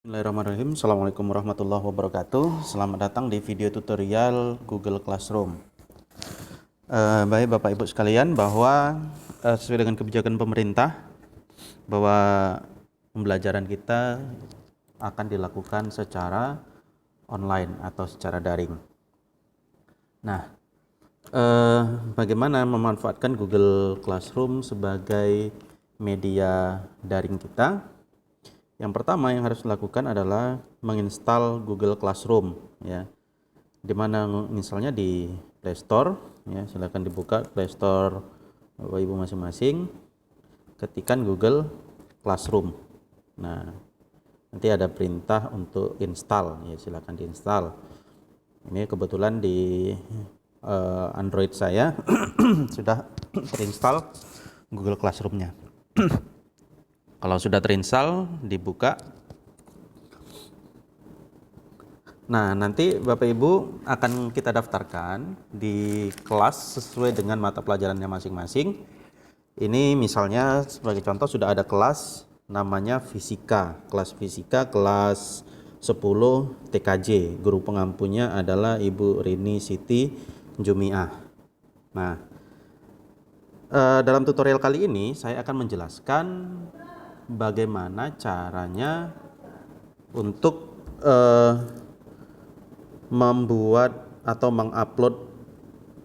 Bismillahirrahmanirrahim. Assalamualaikum warahmatullahi wabarakatuh. Selamat datang di video tutorial Google Classroom. Baik Bapak Ibu sekalian, bahwa sesuai dengan kebijakan pemerintah bahwa pembelajaran kita akan dilakukan secara online atau secara daring. Nah, bagaimana memanfaatkan Google Classroom sebagai media daring kita? Yang pertama yang harus dilakukan adalah menginstal Google Classroom, ya. Dimana menginstalnya di Play Store, ya. Silakan dibuka Play Store Bapak Ibu masing-masing, ketikkan Google Classroom. Nah, nanti ada perintah untuk install, ya. Silakan diinstal. Ini kebetulan di Android saya sudah terinstall Google Classroom-nya. Kalau sudah terinstall, dibuka. Nah, nanti Bapak Ibu akan kita daftarkan di kelas sesuai dengan mata pelajarannya masing-masing. Ini misalnya sebagai contoh sudah ada kelas namanya fisika, kelas fisika kelas 10 TKJ. Guru pengampunya adalah Ibu Rini Siti Jumiah. Nah, dalam tutorial kali ini saya akan menjelaskan bagaimana caranya untuk membuat atau mengupload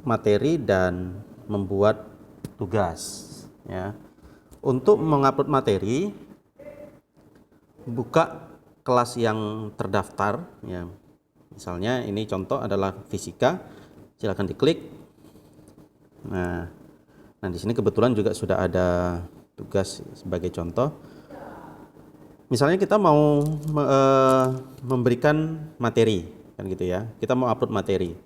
materi dan membuat tugas, ya. Untuk mengupload materi, buka kelas yang terdaftar, ya. Misalnya ini contoh adalah fisika, silakan diklik. Nah, di sini kebetulan juga sudah ada tugas sebagai contoh. Misalnya kita mau memberikan materi, kan gitu ya. Kita mau upload materi.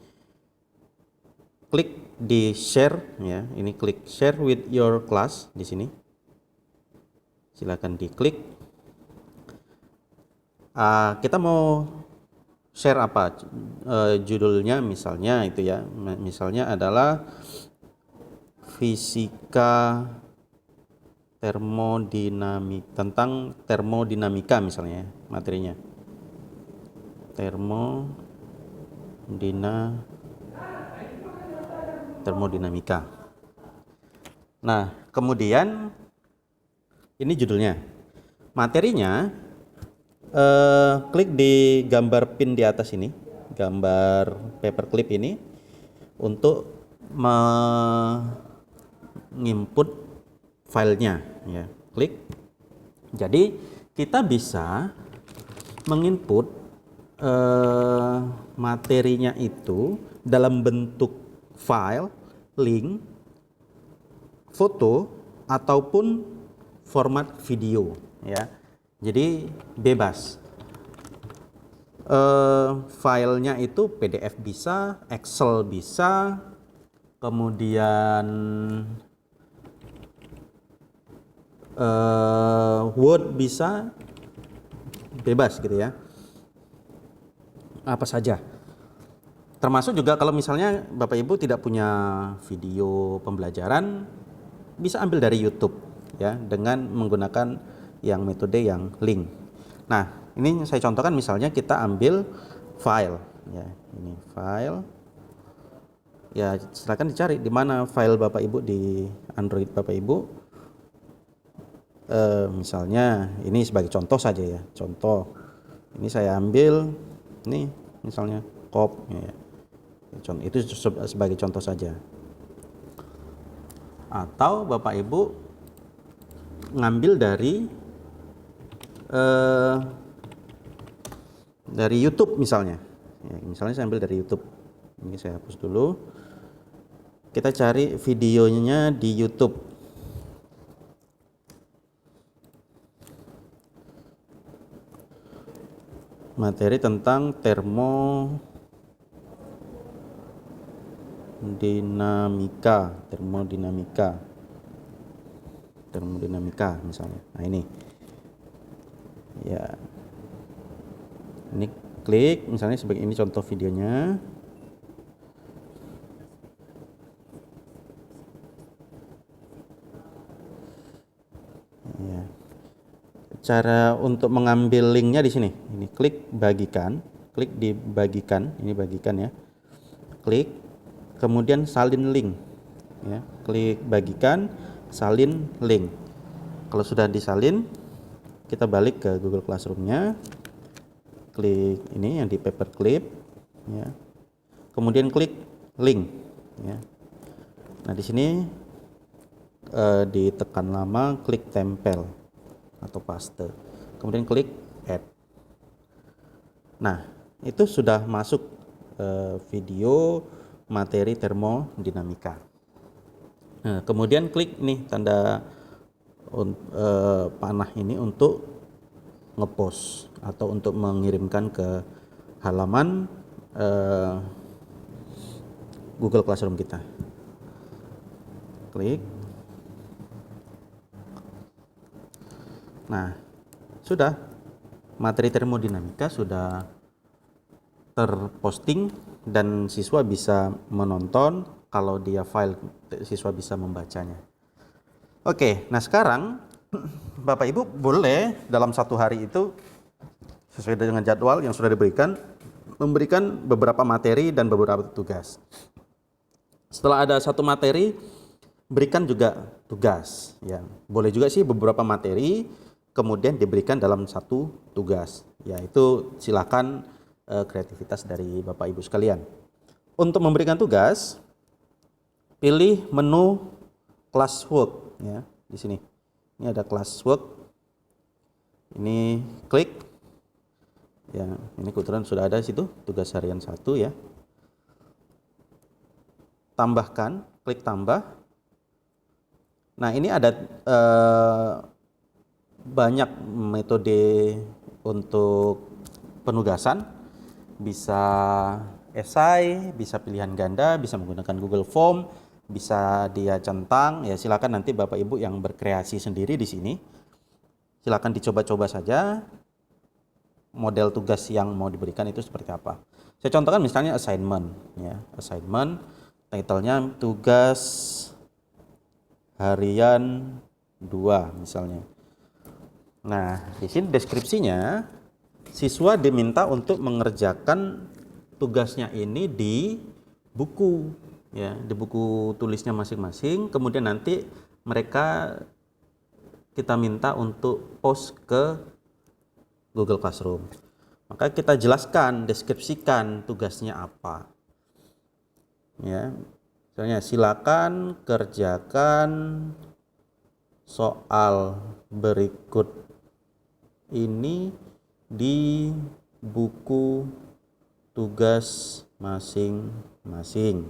Klik di share, ya. Ini klik share with your class di sini. Silakan diklik. Kita mau share apa? Judulnya misalnya itu ya. Misalnya adalah fisika tentang termodinamika misalnya materinya. Termodinamika. Nah, kemudian ini judulnya. Materinya klik di gambar pin di atas ini, gambar paperclip ini untuk menginput filenya, ya. Klik. Jadi kita bisa menginput materinya itu dalam bentuk file, link, foto ataupun format video, ya. Jadi bebas. Filenya itu PDF bisa, Excel bisa, kemudian Word bisa, bebas gitu ya. Apa saja. Termasuk juga kalau misalnya Bapak Ibu tidak punya video pembelajaran, bisa ambil dari YouTube, ya, dengan menggunakan yang metode yang link. Nah, ini saya contohkan misalnya kita ambil file, ya. Ini file. Ya, silakan dicari di mana file Bapak Ibu di Android Bapak Ibu. Misalnya ini sebagai contoh saja ya. Contoh. Ini saya ambil nih misalnya cop, ya. Itu sebagai contoh saja. Atau Bapak Ibu ngambil dari YouTube misalnya. Ya, misalnya saya ambil dari YouTube. Ini saya hapus dulu. Kita cari videonya di YouTube. Materi tentang termodinamika misalnya. Nah, ini. Ya. Ini klik misalnya sebagai ini contoh videonya. Ya. Cara untuk mengambil linknya di sini. Ini klik bagikan, klik di bagikan, ini bagikan ya. Klik, kemudian salin link. Ya, klik bagikan, salin link. Kalau sudah disalin, kita balik ke Google Classroom-nya. Klik ini yang di paperclip, ya. Kemudian klik link, ya. Nah di sini ditekan lama, klik tempel atau paste, kemudian klik add. Nah itu sudah masuk video materi termodinamika. Nah, kemudian klik nih tanda panah ini untuk ngepost atau untuk mengirimkan ke halaman Google Classroom kita. Klik. Nah, sudah materi termodinamika sudah terposting dan siswa bisa menonton. Kalau dia file, siswa bisa membacanya. Oke, nah sekarang Bapak Ibu boleh dalam satu hari itu sesuai dengan jadwal yang sudah diberikan, memberikan beberapa materi dan beberapa tugas. Setelah ada satu materi, berikan juga tugas. Ya, boleh juga sih beberapa materi kemudian diberikan dalam satu tugas. Ya, itu silakan kreativitas dari Bapak Ibu sekalian. Untuk memberikan tugas, pilih menu classwork ya, di sini. Ini ada classwork. Ini klik. Ya, ini kebetulan sudah ada di situ tugas harian 1 ya. Tambahkan, klik tambah. Nah, ini ada banyak metode untuk penugasan, bisa esai, bisa pilihan ganda, bisa menggunakan Google Form, bisa dia centang. Ya silakan nanti Bapak Ibu yang berkreasi sendiri di sini. Silakan dicoba-coba saja model tugas yang mau diberikan itu seperti apa. Saya contohkan misalnya assignment ya, assignment title-nya tugas harian 2 misalnya. Nah, di sini deskripsinya siswa diminta untuk mengerjakan tugasnya ini di buku ya, di buku tulisnya masing-masing. Kemudian nanti mereka kita minta untuk post ke Google Classroom. Maka kita jelaskan, deskripsikan tugasnya apa. Ya. Misalnya silakan kerjakan soal berikut ini di buku tugas masing-masing.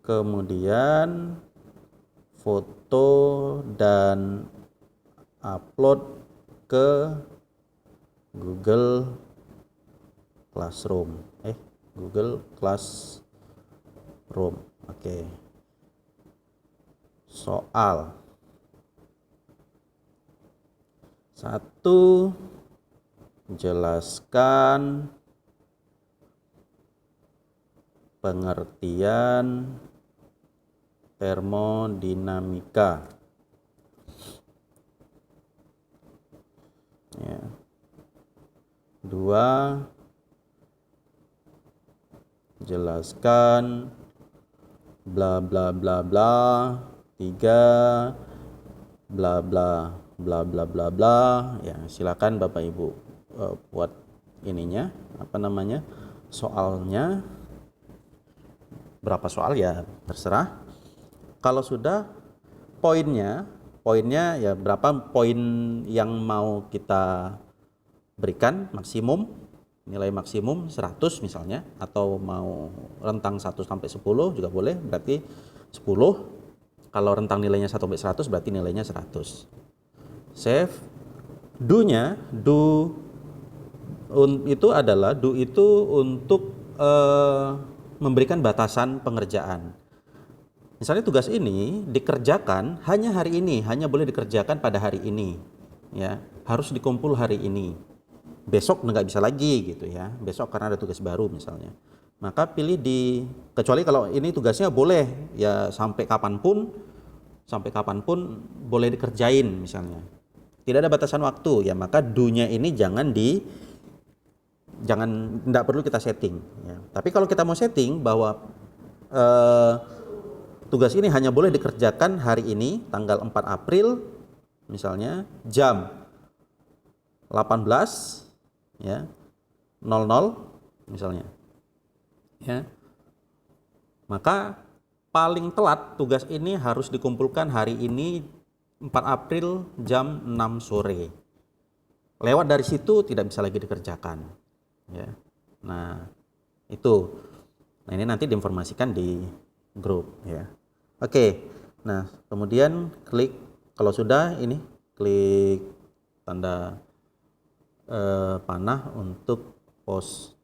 Kemudian foto dan upload ke Google Classroom. Google Classroom. Oke. Soal 1, jelaskan pengertian termodinamika. Ya. 2, jelaskan bla bla bla bla. 3, bla bla bla bla bla bla. Ya, silakan Bapak Ibu buat ininya, apa namanya? Soalnya. Berapa soal ya terserah. Kalau sudah poinnya ya berapa poin yang mau kita berikan maksimum, nilai maksimum 100 misalnya, atau mau rentang 1 sampai 10 juga boleh, berarti 10. Kalau rentang nilainya 1 sampai 100 berarti nilainya 100. Save. Do-nya, itu untuk memberikan batasan pengerjaan. Misalnya tugas ini dikerjakan hanya hari ini, hanya boleh dikerjakan pada hari ini, ya, harus dikumpul hari ini. Besok nggak bisa lagi gitu ya, besok karena ada tugas baru misalnya. Maka pilih kecuali kalau ini tugasnya boleh ya sampai kapanpun, sampai kapanpun boleh dikerjain misalnya. Tidak ada batasan waktu ya, maka do-nya ini tidak perlu kita setting ya. Tapi kalau kita mau setting bahwa tugas ini hanya boleh dikerjakan hari ini tanggal 4 April misalnya jam 18 ya 00 misalnya ya, maka paling telat tugas ini harus dikumpulkan hari ini 4 April jam 6 sore. Lewat dari situ tidak bisa lagi dikerjakan ya. Nah itu, nah ini nanti diinformasikan di grup ya. Oke, nah kemudian klik, kalau sudah ini klik tanda panah untuk post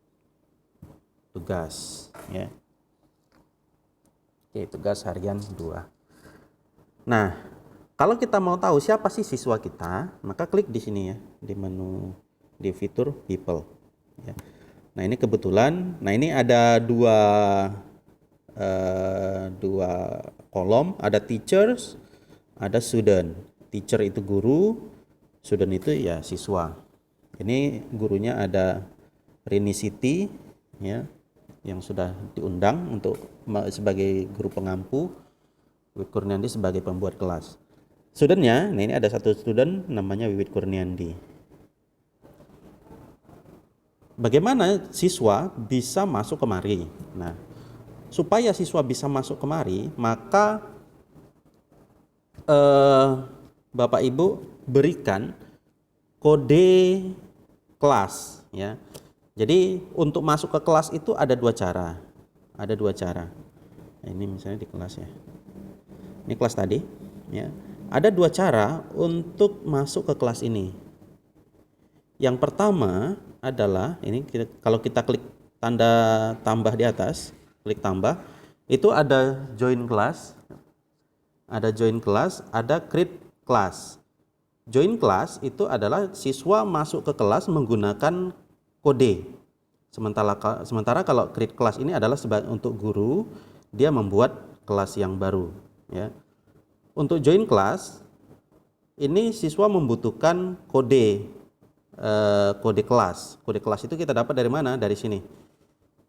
tugas ya. Oke, tugas harian 2. Nah, kalau kita mau tahu siapa sih siswa kita, maka klik di sini ya, di menu di fitur people ya. Nah, ini kebetulan, nah ini ada dua kolom, ada teachers, ada student. Teacher itu guru, student itu ya siswa. Ini gurunya ada Rini Siti ya, yang sudah diundang untuk sebagai guru pengampu, Wiwit Kurniandi sebagai pembuat kelas. Studentnya, nah ini ada satu student namanya Wiwit Kurniandi. Bagaimana siswa bisa masuk kemari? Nah, supaya siswa bisa masuk kemari, maka Bapak Ibu berikan kode kelas ya. Jadi untuk masuk ke kelas itu ada dua cara. Nah, ini misalnya di kelas ya. Ini kelas tadi ya. Ada dua cara untuk masuk ke kelas ini. Yang pertama adalah ini kalau kita klik tanda tambah di atas, klik tambah, itu ada join class, ada create class. Join class itu adalah siswa masuk ke kelas menggunakan kode. Sementara kalau create class ini adalah untuk guru, dia membuat kelas yang baru ya. Untuk join class ini siswa membutuhkan kode kelas. Kode kelas itu kita dapat dari mana? Dari sini.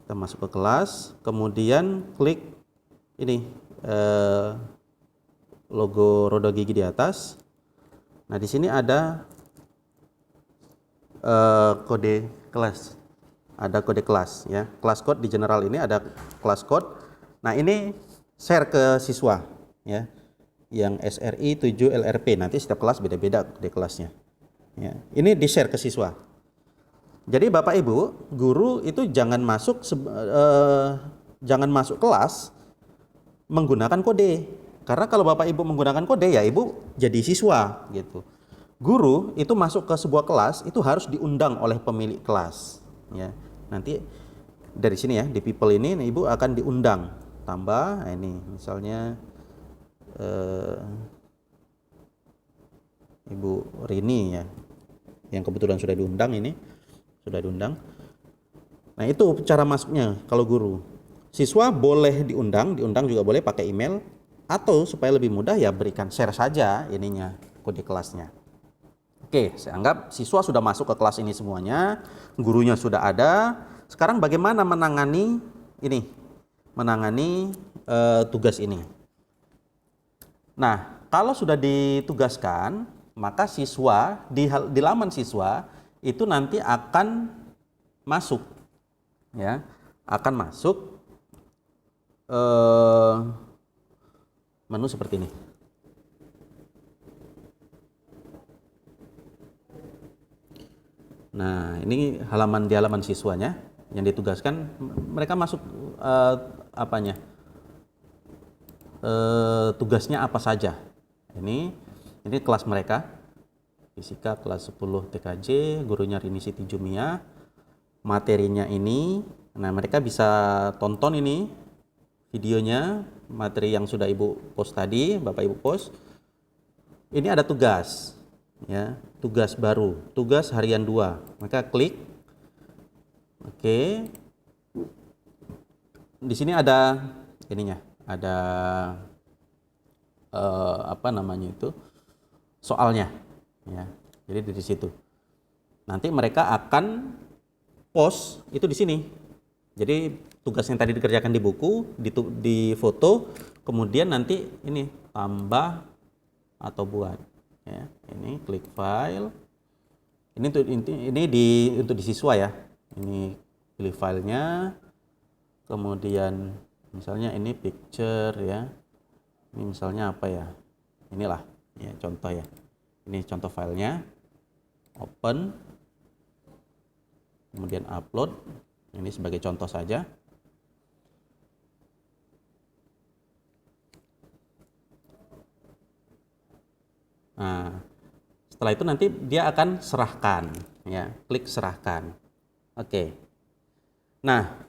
Kita masuk ke kelas, kemudian klik ini logo roda gigi di atas. Nah, di sini ada kode kelas. Ada kode kelas ya. Kelas code di general ini ada kelas code. Nah, ini share ke siswa ya. Yang SRI 7 LRP. Nanti setiap kelas beda-beda kode kelasnya. Ya. Ini di-share ke siswa. Jadi Bapak Ibu, guru itu jangan masuk kelas menggunakan kode. Karena kalau Bapak Ibu menggunakan kode ya Ibu jadi siswa gitu. Guru itu masuk ke sebuah kelas itu harus diundang oleh pemilik kelas ya. Nanti dari sini ya, di people ini Ibu akan diundang. Tambah ini misalnya Ibu Rini ya, yang kebetulan sudah diundang ini, sudah diundang. Nah, itu cara masuknya kalau guru. Siswa boleh diundang juga boleh pakai email, atau supaya lebih mudah ya berikan share saja ininya, kode kelasnya. Oke, saya anggap siswa sudah masuk ke kelas ini semuanya, gurunya sudah ada. Sekarang bagaimana menangani ini? Menangani tugas ini. Nah, kalau sudah ditugaskan, maka siswa di laman siswa itu nanti akan masuk ya, akan masuk menu seperti ini. Nah, ini di halaman siswanya yang ditugaskan, mereka masuk tugasnya apa saja. Ini kelas mereka, fisika kelas 10 TKJ, gurunya Rini Siti Jumia, materinya ini. Nah, mereka bisa tonton ini videonya, materi yang sudah Ibu post tadi, Bapak Ibu post. Ini ada tugas ya, tugas baru, tugas harian 2. Maka klik. Oke. Di sini ada ininya, ada apa namanya itu, soalnya, ya. Jadi dari situ. Nanti mereka akan post itu di sini. Jadi tugas yang tadi dikerjakan di buku, di foto, kemudian nanti ini tambah atau buat. Ya, ini klik file. Ini untuk di siswa ya. Ini pilih filenya, kemudian misalnya ini picture ya. Ini misalnya apa ya? Inilah ya contoh ya. Ini contoh filenya. Open. Kemudian upload. Ini sebagai contoh saja. Nah, setelah itu nanti dia akan serahkan ya, klik serahkan. Oke. Nah,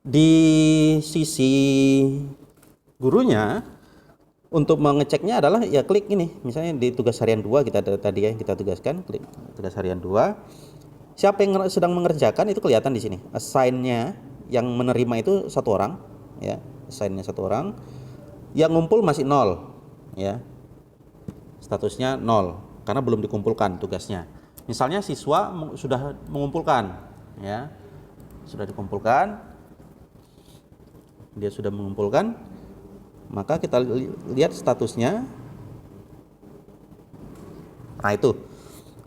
di sisi gurunya untuk mengeceknya adalah ya klik ini. Misalnya di tugas harian 2 kita tadi ya kita tugaskan, klik tugas harian 2. Siapa yang sedang mengerjakan itu kelihatan di sini. Assign-nya yang menerima itu satu orang, ya. Assign-nya satu orang. Yang ngumpul masih 0, ya. Statusnya 0 karena belum dikumpulkan tugasnya. Misalnya siswa sudah mengumpulkan, ya. Sudah dikumpulkan. Dia sudah mengumpulkan. Maka kita lihat statusnya. Nah, itu.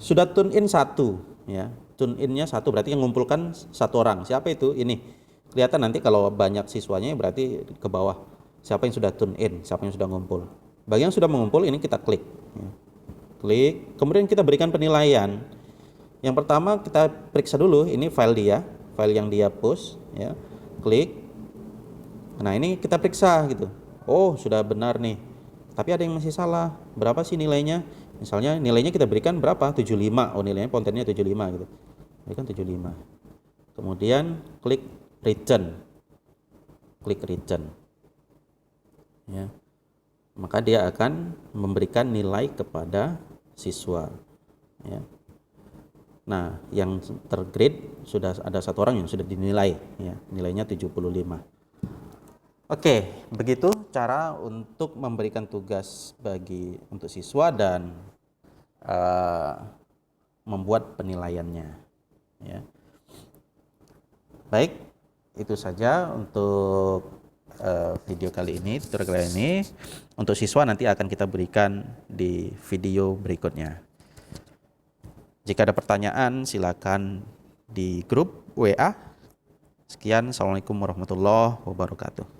Sudah tune in 1, ya. Tune in-nya 1 berarti yang mengumpulkan 1 orang. Siapa itu? Ini. Kelihatan nanti kalau banyak siswanya berarti ke bawah. Siapa yang sudah tune in, siapa yang sudah ngumpul. Bagi yang sudah mengumpul ini kita klik. Ya. Klik, kemudian kita berikan penilaian. Yang pertama kita periksa dulu ini file dia, file yang dia post, ya. Klik. Nah, ini kita periksa gitu. Oh, sudah benar nih. Tapi ada yang masih salah. Berapa sih nilainya? Misalnya nilainya kita berikan berapa? 75. Oh, nilainya kontennya 75 gitu. Berikan 75. Kemudian klik return. Klik return. Ya. Maka dia akan memberikan nilai kepada siswa. Ya. Nah, yang tergrade sudah ada 1 orang yang sudah dinilai, ya. Nilainya 75. Oke, begitu cara untuk memberikan tugas untuk siswa dan membuat penilaiannya. Ya. Baik, itu saja untuk video kali ini, tutorial kali ini. Untuk siswa nanti akan kita berikan di video berikutnya. Jika ada pertanyaan silakan di grup WA. Sekian, assalamualaikum warahmatullahi wabarakatuh.